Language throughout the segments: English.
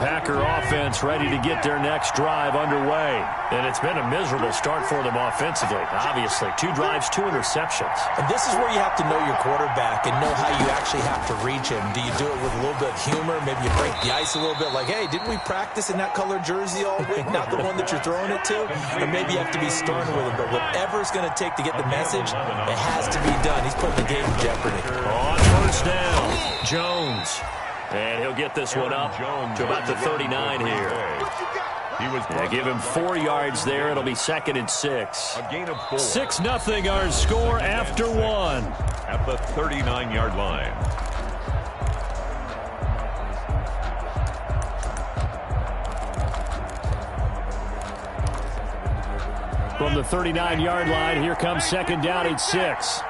Packer offense ready to get their next drive underway. And it's been a miserable start for them offensively. Obviously, 2 drives, 2 interceptions. And this is where you have to know your quarterback and know how you actually have to reach him. Do you do it with a little bit of humor? Maybe you break the ice a little bit like, hey, didn't we practice in that colored jersey all week? Not the one that you're throwing it to? Or maybe you have to be stern with him. But whatever it's going to take to get the message, it has to be done. He's putting the game in jeopardy. On first down, Jones. And he'll get this one up to about the 39 here. Give him 4 yards there. It'll be 2nd and 6. A gain of 4. 6-0 our score after 1. At the 39-yard line. From the 39-yard line, here comes 2nd down and 6.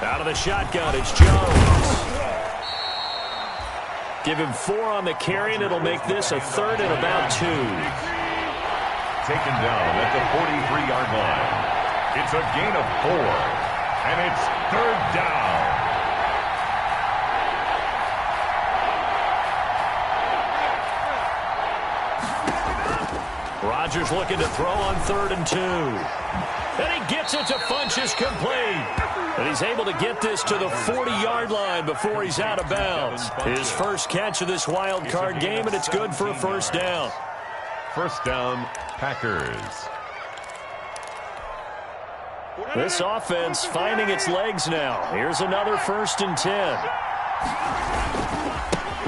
Out of the shotgun, it's Jones. Give him 4 on the carry, and it'll make this a 3rd and about 2. Taken down at the 43-yard line. It's a gain of 4, and it's 3rd down. Rodgers looking to throw on 3rd and 2. And he gets it to Funchess complete. And he's able to get this to the 40-yard line before he's out of bounds. His first catch of this wild card game, and it's good for a 1st down. 1st down, Packers. This offense finding its legs now. Here's another 1st and 10.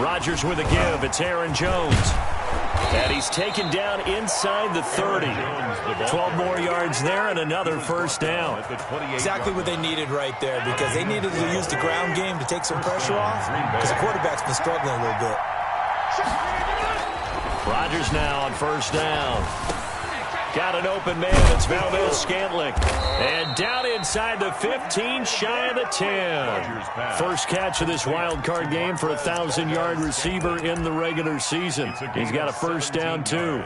Rodgers with a give. It's Aaron Jones. And he's taken down inside the 30. 12 more yards there and another 1st down. Exactly what they needed right there, because they needed to use the ground game to take some pressure off, because the quarterback's been struggling a little bit. Rodgers now on 1st down. Got an open man. It's Valdez-Scantling. And down inside the 15, shy of the 10. First catch of this wild card game for a 1,000-yard receiver in the regular season. He's got a 1st down, too.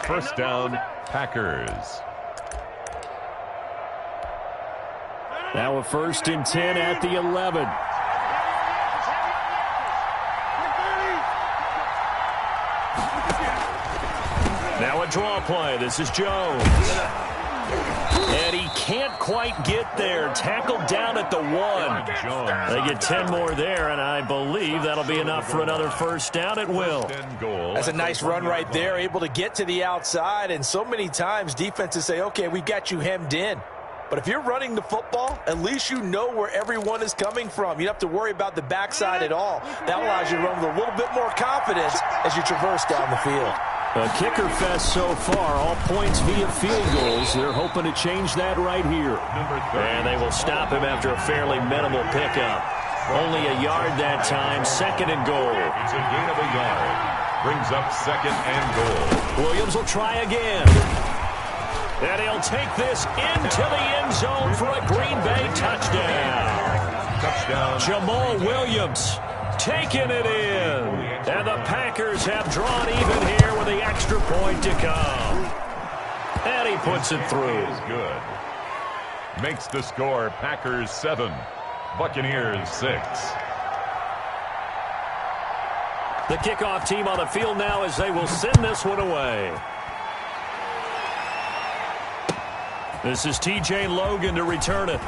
1st down, Packers. Now a 1st and 10 at the 11. Now a draw play. This is Jones. And he can't quite get there. Tackled down at the 1. They get 10 more there, and I believe that'll be enough for another 1st down. It will. That's a nice run right there, able to get to the outside. And so many times defenses say, okay, we've got you hemmed in. But if you're running the football, at least you know where everyone is coming from. You don't have to worry about the backside at all. That allows you to run with a little bit more confidence as you traverse down the field. A kicker fest so far, all points via field goals. They're hoping to change that right here. And they will stop him after a fairly minimal pickup. Only a yard that time, 2nd and goal. It's a gain of a yard. Brings up 2nd and goal. Williams will try again. And he'll take this into the end zone for a Green Bay touchdown. Touchdown. Jamal Williams taking it in. And the Packers have drawn even here with the extra point to come. And he puts it through. Is good. Makes the score Packers 7, Buccaneers 6. The kickoff team on the field now as they will send this one away. This is T.J. Logan to return it.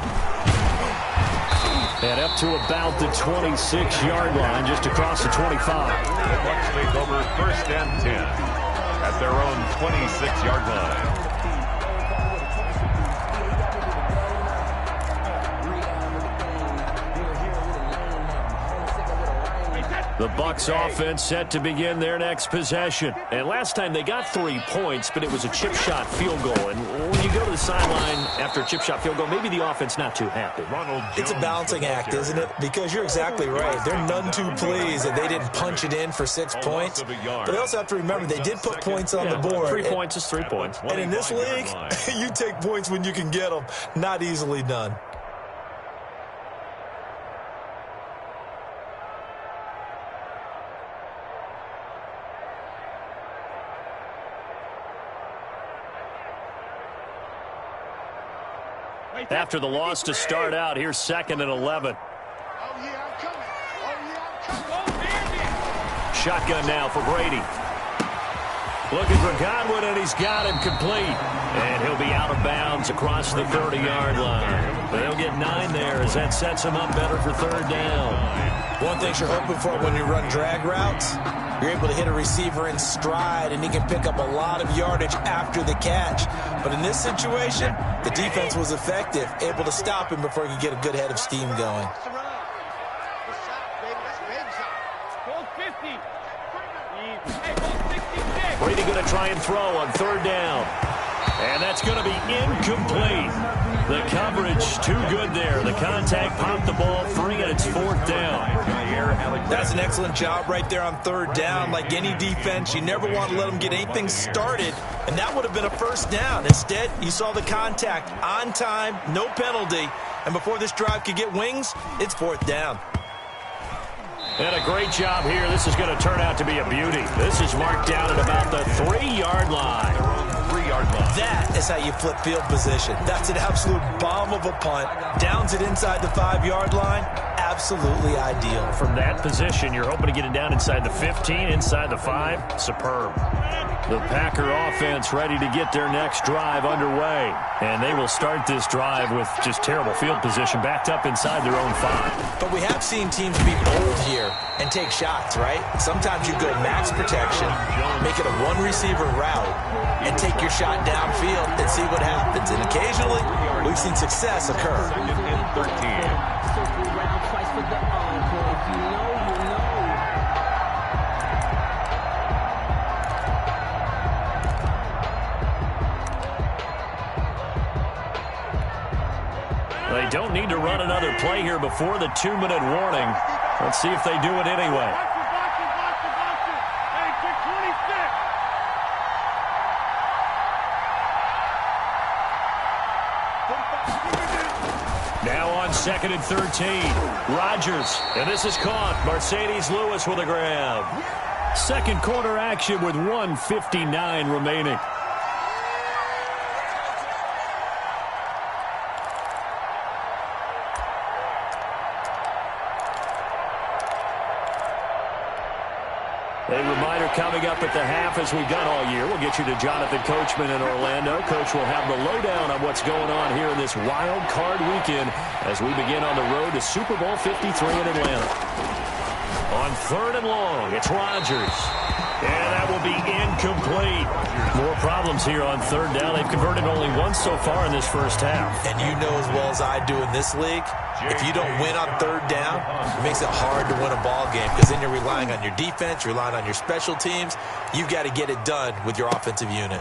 And up to about the 26-yard line, just across the 25. The Bucs take over 1st and 10 at their own 26-yard line. The Bucs offense set to begin their next possession. And last time they got 3 points, but it was a chip shot field goal. And when you go to the sideline after a chip shot field goal, maybe the offense not too happy. It's a balancing act, isn't it? Because you're exactly right. They're none too pleased that they didn't punch it in for 6 points. But they also have to remember they did put points on the board. 3 points is 3 points. And in this league, you take points when you can get them. Not easily done. After the loss to start out, here's 2nd and 11. Shotgun now for Brady. Looking for Godwin, and he's got him complete. And he'll be out of bounds across the 30-yard line. They'll get 9 there as that sets him up better for 3rd down. One thing you're hoping for when you run drag routes, you're able to hit a receiver in stride, and he can pick up a lot of yardage after the catch. But in this situation, the defense was effective, able to stop him before he could get a good head of steam going. Brady going to try and throw on 3rd down. And that's going to be incomplete. The coverage too good there. The contact popped the ball free, and it's 4th down. That's an excellent job right there on 3rd down. Like any defense, you never want to let them get anything started, and that would have been a 1st down. Instead, you saw the contact on time, no penalty, and before this drive could get wings, it's 4th down. And a great job here. This is going to turn out to be a beauty. This is marked down at about the 3-yard line. That is how you flip field position. That's an absolute bomb of a punt. Downs it inside the 5-yard line. Absolutely ideal. From that position, you're hoping to get it down inside the 15, inside the 5. Superb. The Packer offense ready to get their next drive underway. And they will start this drive with just terrible field position, backed up inside their own 5. But we have seen teams be bold here and take shots, right? Sometimes you go max protection, make it a one-receiver route, and take your shot downfield and see what happens. And occasionally, we've seen success occur. They don't need to run another play here before the 2-minute warning. Let's see if they do it anyway. Now on 2nd and 13. Rodgers, and this is caught. Mercedes Lewis with a grab. 2nd quarter action with 1:59 remaining. A reminder coming up at the half, as we've done all year. We'll get you to Jonathan Coachman in Orlando. Coach will have the lowdown on what's going on here in this wild card weekend as we begin on the road to Super Bowl 53 in Atlanta. On 3rd and long, it's Rodgers. And that will be incomplete. More problems here on 3rd down. They've converted only once so far in this first half. And you know as well as I do in this league, if you don't win on 3rd down, it makes it hard to win a ball game because then you're relying on your defense, you're relying on your special teams. You've got to get it done with your offensive unit.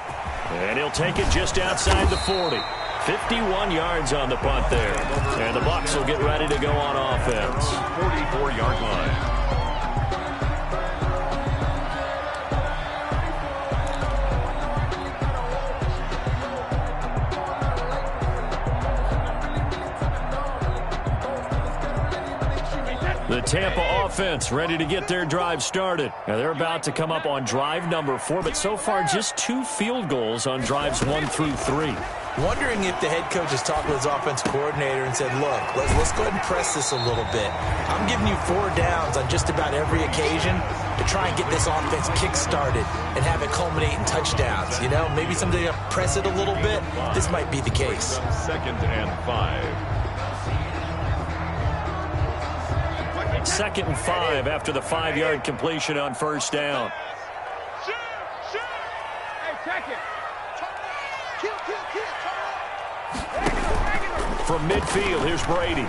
And he'll take it just outside the 40. 51 yards on the punt there. And the Bucs will get ready to go on offense. 44-yard line. The Tampa offense ready to get their drive started. Now they're about to come up on drive number 4, but so far just 2 field goals on drives 1 through 3. Wondering if the head coach has talked with his offense coordinator and said, look, let's go ahead and press this a little bit. I'm giving you 4 downs on just about every occasion to try and get this offense kick-started and have it culminate in touchdowns. You know, maybe someday you press it a little bit. This might be the case. 2nd and 5. 2nd and 5 after the 5-yard completion on 1st down. From midfield, here's Brady.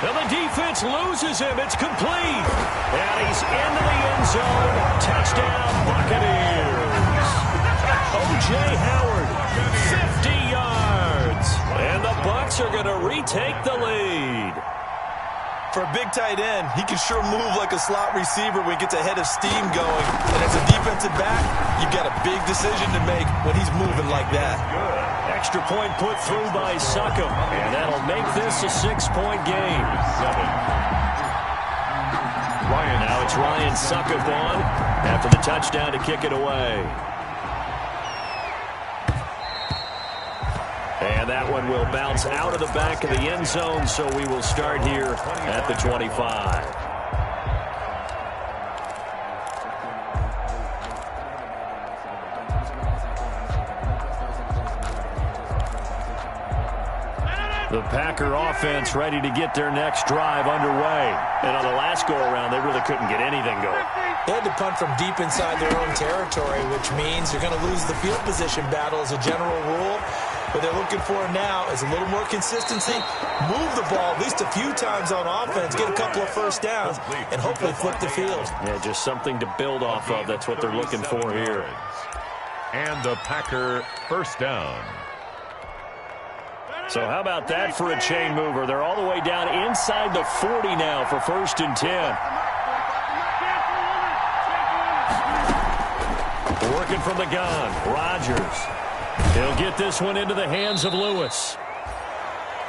Now the defense loses him. It's complete. And he's into the end zone. Touchdown, Buccaneers. O.J. Howard, 50 yards. And the Bucs are going to retake the lead. For a big tight end, he can sure move like a slot receiver when he gets a head of steam going. And as a defensive back, you've got a big decision to make when he's moving like that. Good. Extra point put through by Succop. And that'll make this a 6-point game. Now it's Ryan Succop on after the touchdown to kick it away. And that one will bounce out of the back of the end zone, so we will start here at the 25. The Packer offense ready to get their next drive underway. And on the last go-around, they really couldn't get anything going. They had to punt from deep inside their own territory, which means you're going to lose the field position battle as a general rule. What they're looking for now is a little more consistency, move the ball at least a few times on offense, get a couple of first downs, and hopefully flip the field. Yeah, just something to build off of. That's what they're looking for here. And the Packer first down. So how about that for a chain mover? They're all the way down inside the 40 now for 1st and 10. Working from the gun, Rodgers. He'll get this one into the hands of Lewis.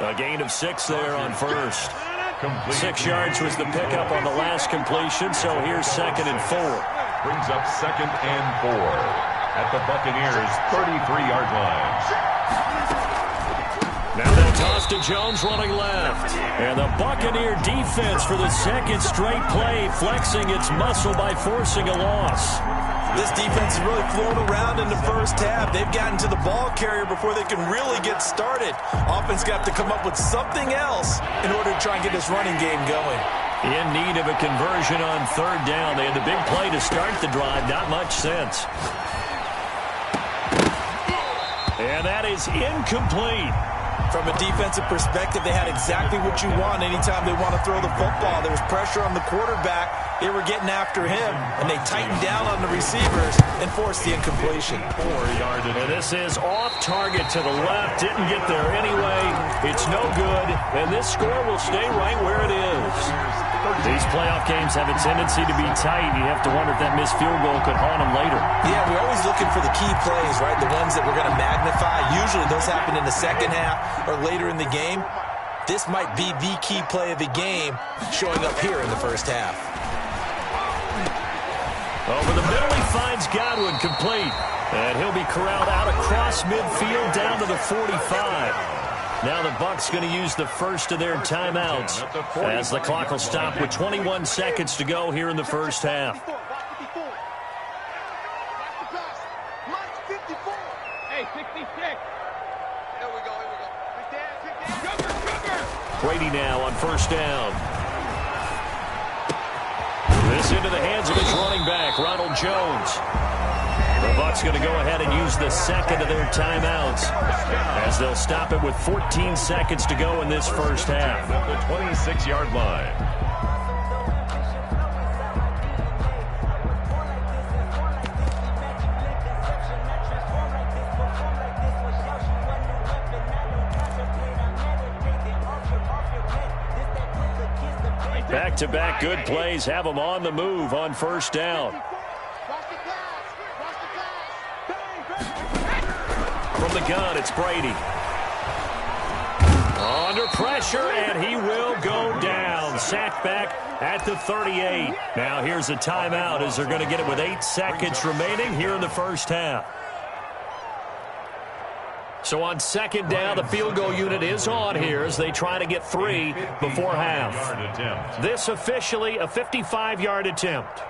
A gain of 6 there on first. 6 yards was the pickup on the last completion, so here's 2nd and 4. Brings up 2nd and 4 at the Buccaneers' 33-yard line. Now they'll toss to Jones running left. And the Buccaneer defense for the 2nd straight play, flexing its muscle by forcing a loss. This defense is really flown around in the first half. They've gotten to the ball carrier before they can really get started. Offense got to come up with something else in order to try and get this running game going. In need of a conversion on 3rd down. They had the big play to start the drive. Not much sense. And that is incomplete. From a defensive perspective, they had exactly what you want anytime they want to throw the football. There was pressure on the quarterback. They were getting after him, and they tightened down on the receivers and forced the incompletion. 4 yards. And this is off target to the left. Didn't get there anyway. It's no good, and this score will stay right where it is. These playoff games have a tendency to be tight. You have to wonder if that missed field goal could haunt them later. Yeah, we're always looking for the key plays, right? The ones that we're going to magnify. Usually those happen in the second half or later in the game. This might be the key play of the game showing up here in the first half. Over the middle, he finds Godwin complete. And he'll be corralled out across midfield down to the 45. Now the Bucs going to use the first of their timeouts as the clock will stop with 21 seconds to go here in the first half. Hey, 66. Here we go. Brady now on 1st down. This into the hands of his running back, Ronald Jones. The Bucs going to go ahead and use the 2nd of their timeouts as they'll stop it with 14 seconds to go in this first half. At the 26-yard line. Back-to-back good plays have them on the move on 1st down. From the gun, it's Brady. Under pressure, and he will go down. Sacked back at the 38. Now here's a timeout as they're going to get it with 8 seconds remaining here in the first half. So on 2nd down, the field goal unit is on here as they try to get 3 before half. This officially a 55-yard attempt.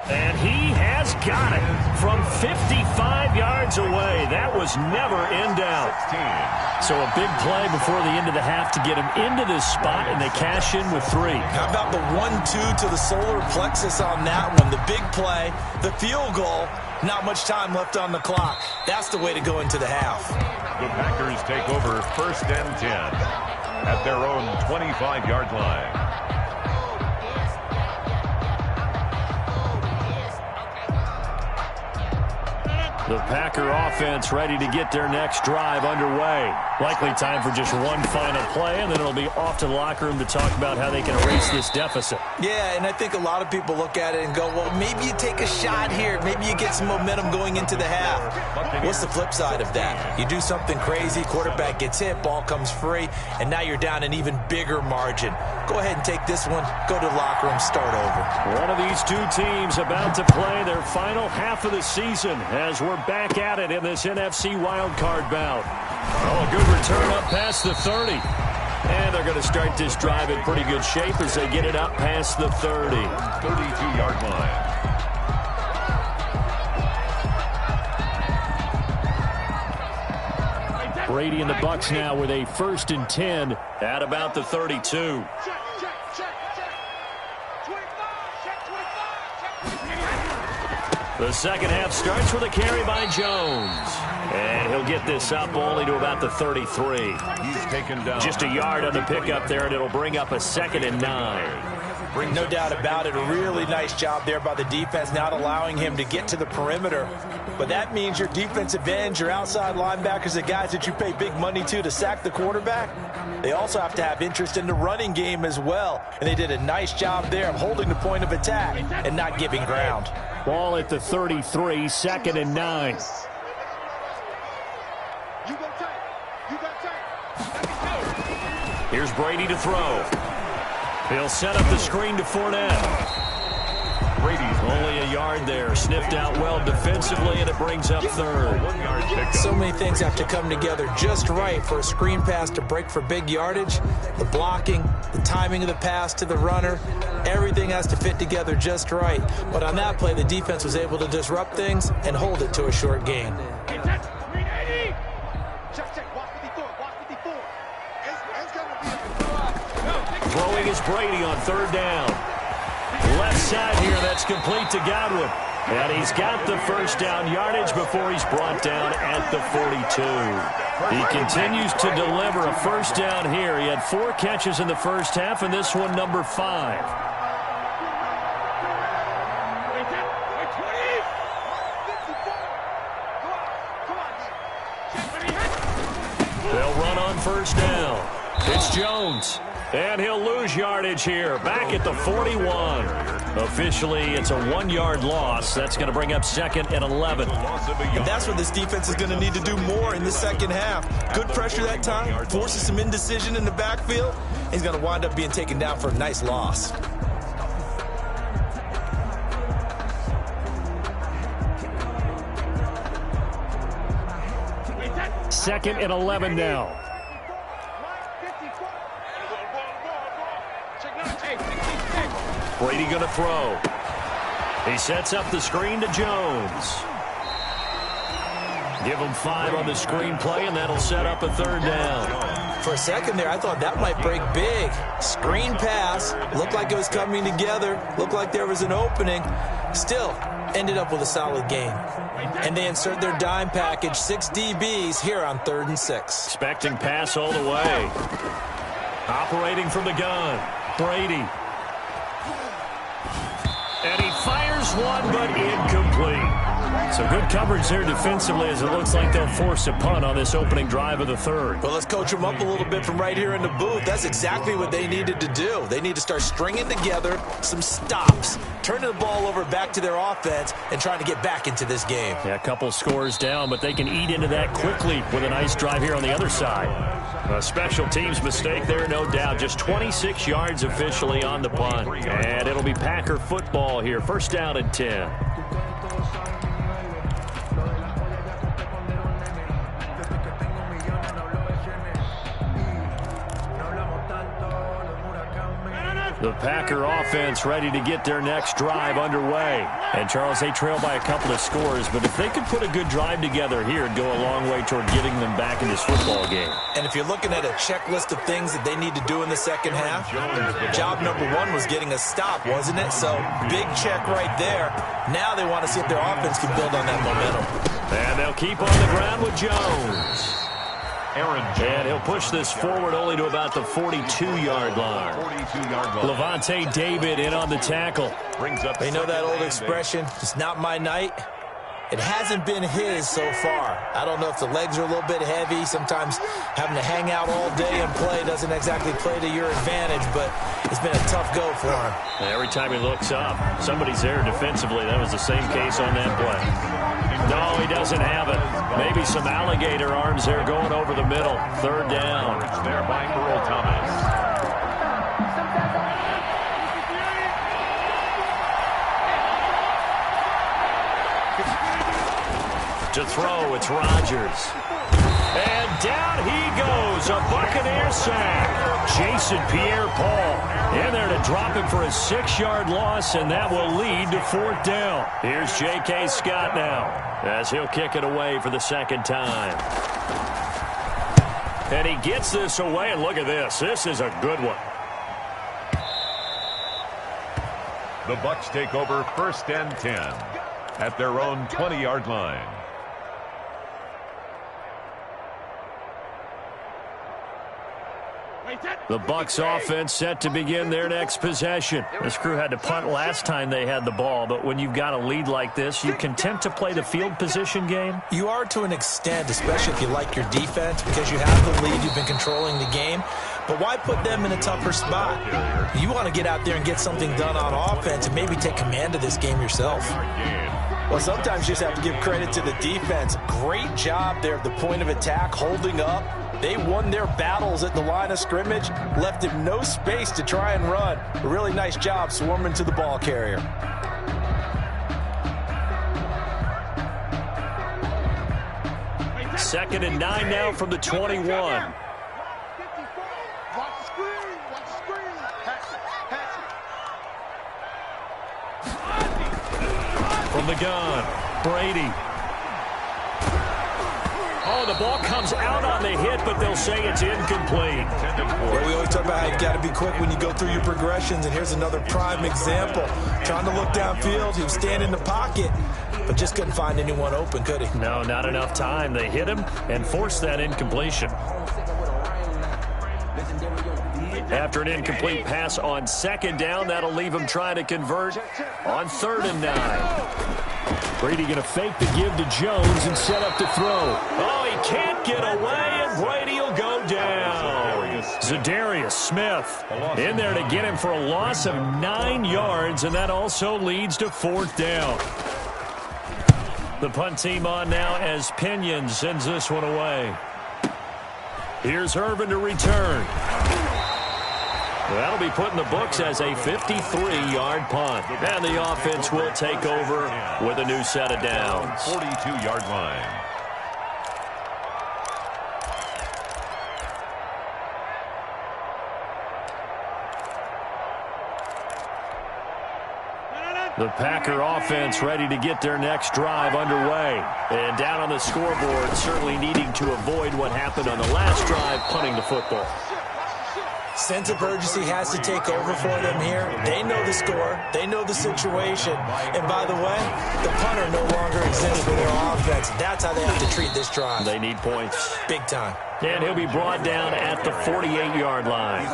And he has got it from 55 yards away. That was never in doubt. So a big play before the end of the half to get him into this spot, and they cash in with 3. How about the 1-2 to the solar plexus on that one? The big play, the field goal, not much time left on the clock. That's the way to go into the half. The Packers take over 1st and 10 at their own 25-yard line. The Packer offense ready to get their next drive underway. Likely time for just one final play, and then it'll be off to the locker room to talk about how they can erase this deficit. Yeah, and I think a lot of people look at it and go, well, maybe you take a shot here. Maybe you get some momentum going into the half. What's the flip side of that? You do something crazy, quarterback gets hit, ball comes free, and now you're down an even bigger margin. Go ahead and take this one, go to the locker room, start over. One of these two teams about to play their final half of the season as we're back at it in this NFC wildcard bout. Oh, a good return up past the 30. And they're going to start this drive in pretty good shape as they get it up past the 30. 32-yard line. Brady and the Bucs now with a 1st and 10 at about the 32. The second half starts with a carry by Jones. And he'll get this up only to about the 33. He's taken down. Just a yard on the pickup there, and it'll bring up a 2nd and 9. No doubt about it. A really nice job there by the defense, not allowing him to get to the perimeter. But that means your defensive ends, your outside linebackers, the guys that you pay big money to sack the quarterback, they also have to have interest in the running game as well. And they did a nice job there of holding the point of attack and not giving ground. Ball at the 33, 2nd and 9. Here's Brady to throw. He'll set up the screen to Fournette. Brady's only a yard there. Sniffed out well defensively, and it brings up 3rd. So many things have to come together just right for a screen pass to break for big yardage. The blocking, the timing of the pass to the runner, everything has to fit together just right. But on that play, the defense was able to disrupt things and hold it to a short gain. Throwing is Brady on 3rd down. Left side here, that's complete to Godwin. And he's got the 1st down yardage before he's brought down at the 42. He continues to deliver a 1st down here. He had 4 catches in the 1st half, and this one number 5. They'll run on 1st down. It's Jones. And he'll lose yardage here, back at the 41. Officially, it's a 1-yard loss. That's going to bring up 2nd and 11. And that's what this defense is going to need to do more in the second half. Good pressure that time, forces some indecision in the backfield. He's going to wind up being taken down for a nice loss. Second and 11 now. Brady going to throw. He sets up the screen to Jones. Give him 5 on the screen play, and that'll set up a 3rd down. For a second there, I thought that might break big. Screen pass. Looked like it was coming together. Looked like there was an opening. Still, ended up with a solid game. And they insert their dime package, 6 DBs here on 3rd and 6. Expecting pass all the way. Operating from the gun. Brady. And he fires one, but incomplete. So good coverage there defensively as it looks like they'll force a punt on this opening drive of the 3rd. Well, let's coach them up a little bit from right here in the booth. That's exactly what they needed to do. They need to start stringing together some stops, turning the ball over back to their offense, and trying to get back into this game. Yeah, a couple scores down, but they can eat into that quickly with a nice drive here on the other side. A special teams mistake there, no doubt. Just 26 yards officially on the punt. And it'll be Packer football here. 1st down and 10. The Packer offense ready to get their next drive underway. And, Charles, they trail by a couple of scores, but if they could put a good drive together here, it'd go a long way toward getting them back in this football game. And if you're looking at a checklist of things that they need to do in the second half, job number 1 was getting a stop, wasn't it? So, big check right there. Now they want to see if their offense can build on that momentum. And they'll keep on the ground with Jones. And he'll push this forward only to about the 42-yard line. Levante David in on the tackle. They know that old expression, it's not my night. It hasn't been his so far. I don't know if the legs are a little bit heavy. Sometimes having to hang out all day and play doesn't exactly play to your advantage, but it's been a tough go for him. Every time he looks up, somebody's there defensively. That was the same case on that play. No, he doesn't have it. Maybe some alligator arms there going over the middle. Third down. There by Earl Thomas. To throw, it's Rodgers. And down he goes, a Buccaneer sack. Jason Pierre-Paul in there to drop him for a 6-yard loss, and that will lead to 4th down. Here's J.K. Scott now, as he'll kick it away for the second time. And he gets this away, and look at this. This is a good one. The Bucs take over 1st and 10 at their own 20-yard line. The Bucs offense set to begin their next possession. This crew had to punt last time they had the ball, but when you've got a lead like this, you content to play the field position game? You are to an extent, especially if you like your defense, because you have the lead, you've been controlling the game. But why put them in a tougher spot? You want to get out there and get something done on offense and maybe take command of this game yourself. Well, sometimes you just have to give credit to the defense. Great job there at the point of attack, holding up. They won their battles at the line of scrimmage, left him no space to try and run. A really nice job swarming to the ball carrier. Second and 9 now from the 21. From the gun, Brady. Oh, the ball comes out on the hit, but they'll say it's incomplete. Well, we always talk about how you got to be quick when you go through your progressions, and here's another prime example. Trying to look downfield, he was standing in the pocket, but just couldn't find anyone open, could he? No, not enough time. They hit him and forced that incompletion. After an incomplete pass on 2nd down, that'll leave him trying to convert on 3rd and 9. Brady going to fake the give to Jones and set up to throw. Oh, he can't get away, and Brady will go down. Zadarius Smith in there to get him for a loss of 9 yards, and that also leads to 4th down. The punt team on now as Pinion sends this one away. Here's Irvin to return. That'll be put in the books as a 53-yard punt. And the offense will take over with a new set of downs. 42-yard line. The Packer offense ready to get their next drive underway. And down on the scoreboard, certainly needing to avoid what happened on the last drive, punting the football. Sense of urgency has to take over for them here. They know the score. They know the situation. And by the way, the punter no longer exists for their offense. That's how they have to treat this drive. They need points. Big time. And he'll be brought down at the 48-yard line.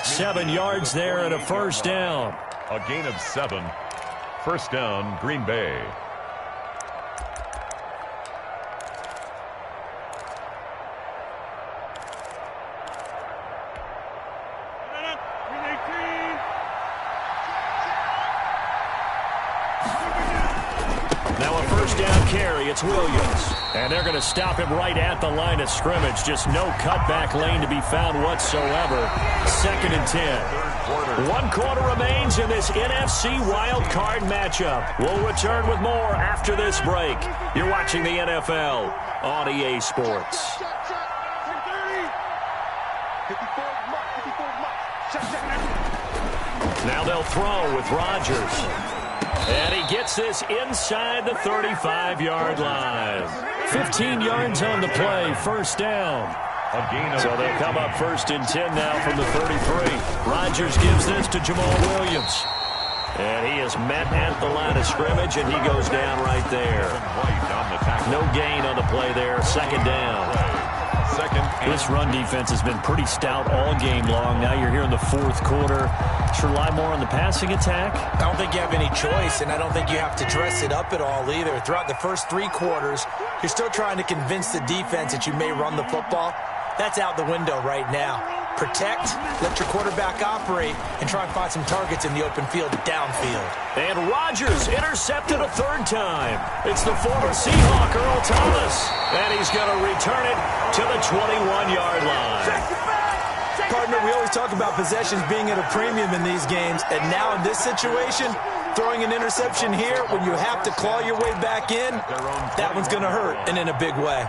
7 yards there and a 1st down. A gain of 7. 1st down, Green Bay. Now a 1st down carry. It's Williams. And they're going to stop him right at the line of scrimmage. Just no cutback lane to be found whatsoever. 2nd and 10. 1 quarter remains in this NFC wild card matchup. We'll return with more after this break. You're watching the NFL on EA Sports. Now they'll throw with Rodgers. And he gets this inside the 35-yard line. 15 yards on the play, 1st down. So they'll come up 1st and 10 now from the 33. Rodgers gives this to Jamal Williams. And he is met at the line of scrimmage, and he goes down right there. No gain on the play there, 2nd down. This run defense has been pretty stout all game long. Now you're here in the fourth quarter. Should rely more on the passing attack? I don't think you have any choice, and I don't think you have to dress it up at all either. Throughout the first 3 quarters, you're still trying to convince the defense that you may run the football. That's out the window right now. Protect, let your quarterback operate, and try and find some targets in the open field downfield. And Rodgers intercepted a 3rd time. It's the former Seahawk, Earl Thomas. And he's going to return it to the 21-yard line. Partner, we always talk about possessions being at a premium in these games, and now in this situation, throwing an interception here when you have to claw your way back in, that one's going to hurt, and in a big way.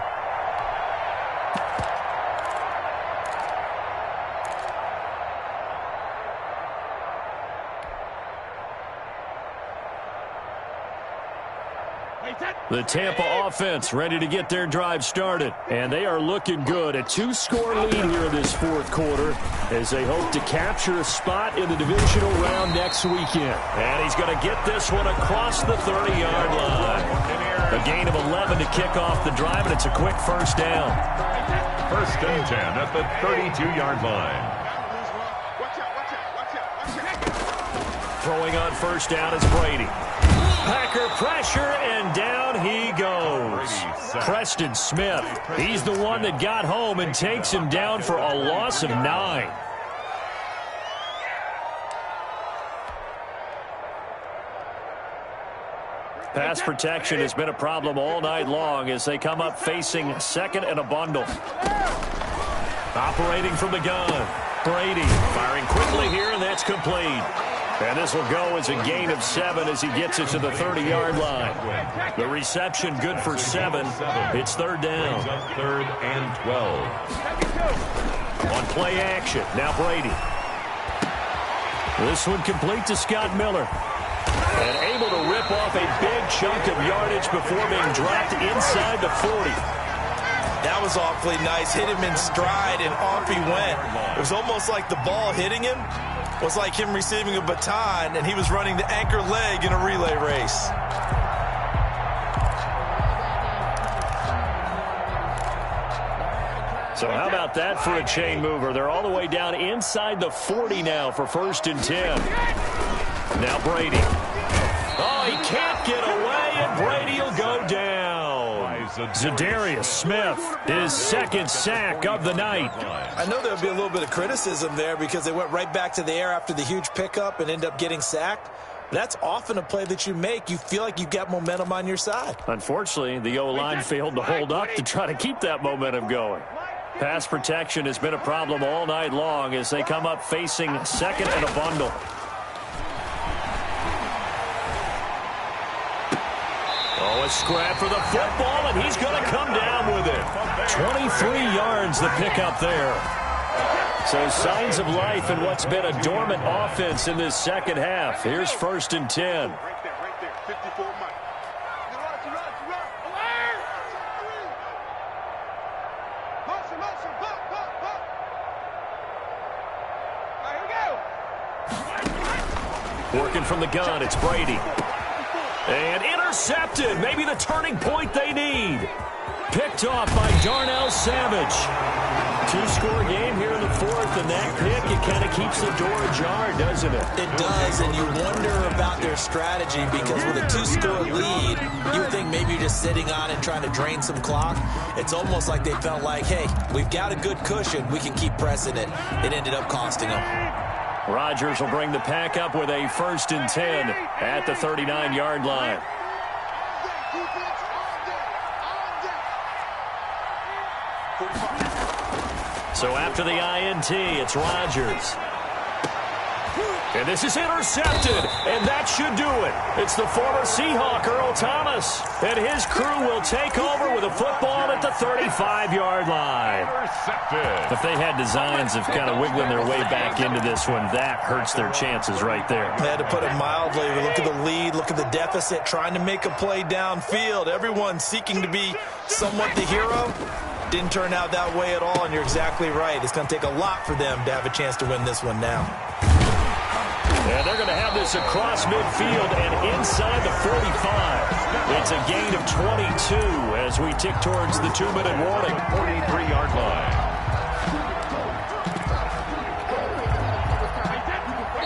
The Tampa offense ready to get their drive started. And they are looking good. A 2-score lead here in this fourth quarter as they hope to capture a spot in the divisional round next weekend. And he's going to get this one across the 30-yard line. A gain of 11 to kick off the drive, and it's a quick first down. 1st and 10 at the 32-yard line. Throwing on first down is Brady. Packer pressure, and down he goes. Preston Smith, he's the one that got home and takes him down for a loss of 9. Pass protection has been a problem all night long as they come up facing 2nd and a bundle. Operating from the gun. Brady firing quickly here, and that's complete. And this will go as a gain of 7 as he gets it to the 30-yard line. The reception good for 7. It's 3rd down. 3rd and 12. On play action, now Brady. This one complete to Scott Miller. And able to rip off a big chunk of yardage before being dropped inside the 40. That was awfully nice. Hit him in stride, and off he went. It was almost like the ball hitting him was like him receiving a baton, and he was running the anchor leg in a relay race. So how about that for a chain mover? They're all the way down inside the 40 now for 1st and 10. Now Brady. Oh, he can't get away, and Brady will go down. Zadarius Smith, his 2nd sack of the night. I know there'll be a little bit of criticism there because they went right back to the air after the huge pickup and end up getting sacked. But that's often a play that you make. You feel like you've got momentum on your side. Unfortunately, the O-line failed to hold up to try to keep that momentum going. Pass protection has been a problem all night long as they come up facing 2nd and a bundle. Oh, a scrap for the football, and he's going to come down with it. 23 yards the pickup there. So signs of life in what's been a dormant offense in this second half. Here's 1st and 10. Right there. 54 Mike. Working from the gun, it's Brady. And intercepted. Maybe the turning point they need. Picked off by Darnell Savage. 2-score game here in the 4th, and that pick, it kind of keeps the door ajar, doesn't it? It does, and you wonder about their strategy because with a 2-score lead, you would think maybe you're just sitting on it trying to drain some clock. It's almost like they felt like, hey, we've got a good cushion. We can keep pressing it. It ended up costing them. Rodgers will bring the pack up with a 1st and 10 at the 39-yard line. So after the INT, it's Rodgers. And this is intercepted, and that should do it. It's the former Seahawk, Earl Thomas, and his crew will take over with a football at the 35-yard line. If they had designs of kind of wiggling their way back into this one, that hurts their chances right there. They had to put it mildly. Look at the lead, look at the deficit, trying to make a play downfield. Everyone seeking to be somewhat the hero. Didn't turn out that way at all, and you're exactly right. It's going to take a lot for them to have a chance to win this one now. And they're going to have this across midfield and inside the 45. It's a gain of 22 as we tick towards the 2-minute warning. 43-yard line.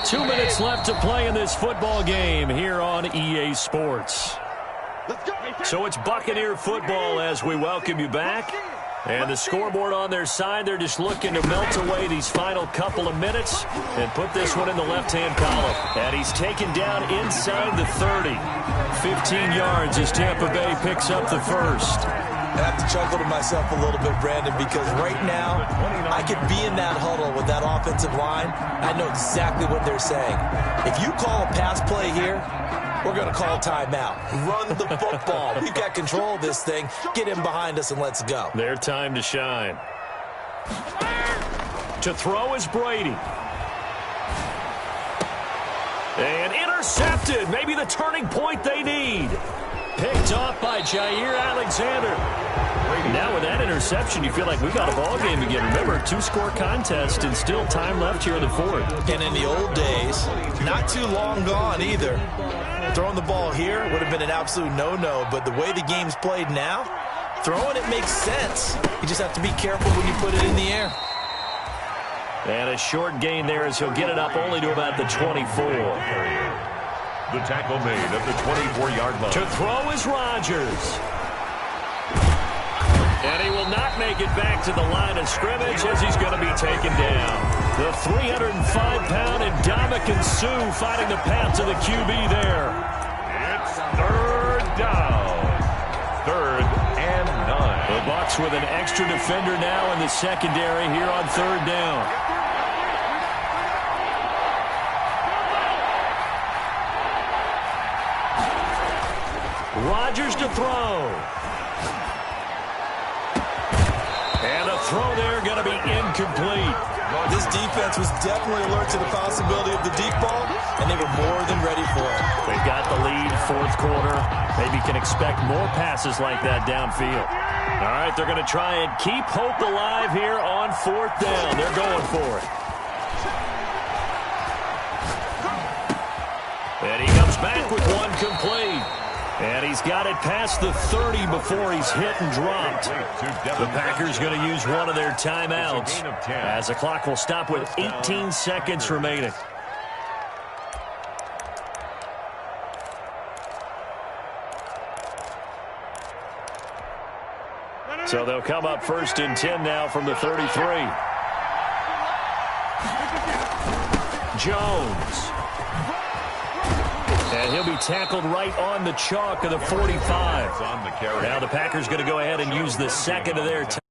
2 minutes left to play in this football game here on EA Sports. So it's Buccaneer football as we welcome you back. And the scoreboard on their side, they're just looking to melt away these final couple of minutes and put this one in the left-hand column. And he's taken down inside the 30. 15 yards as Tampa Bay picks up the first. I have to chuckle to myself a little bit, Brandon, because right now I could be in that huddle with that offensive line. I know exactly what they're saying. If you call a pass play here, we're going to call timeout. Run the football. We've got control of this thing. Get him behind us and let's go. Their time to shine. To throw is Brady. And intercepted. Maybe the turning point they need. Picked off by Jair Alexander. Now with that interception, you feel like we got a ball game again. Remember, 2-score contest and still time left here in the fourth. And in the old days, not too long gone either, throwing the ball here would have been an absolute no-no. But the way the game's played now, throwing it makes sense. You just have to be careful when you put it in the air. And a short gain there as he'll get it up only to about the 24. The tackle made at the 24-yard line. To throw is Rodgers. And he will not make it back to the line of scrimmage as he's going to be taken down. The 305-pound Ndamukong Suh fighting the path to the QB there. It's third down. 3rd and 9. The Bucs with an extra defender now in the secondary here on 3rd down. Rodgers to throw. And a throw there going to be incomplete. This defense was definitely alert to the possibility of the deep ball, and they were more than ready for it. They've got the lead, 4th quarter. Maybe can expect more passes like that downfield. All right, they're going to try and keep hope alive here on 4th down. They're going for it. And he comes back with one complete. And he's got it past the 30 before he's hit and dropped. The Packers going to use one of their timeouts as the clock will stop with 18 seconds remaining. So they'll come up 1st and 10 now from the 33. Jones. And he'll be tackled right on the chalk of the 45. Now the Packers going to go ahead and use the second of their time.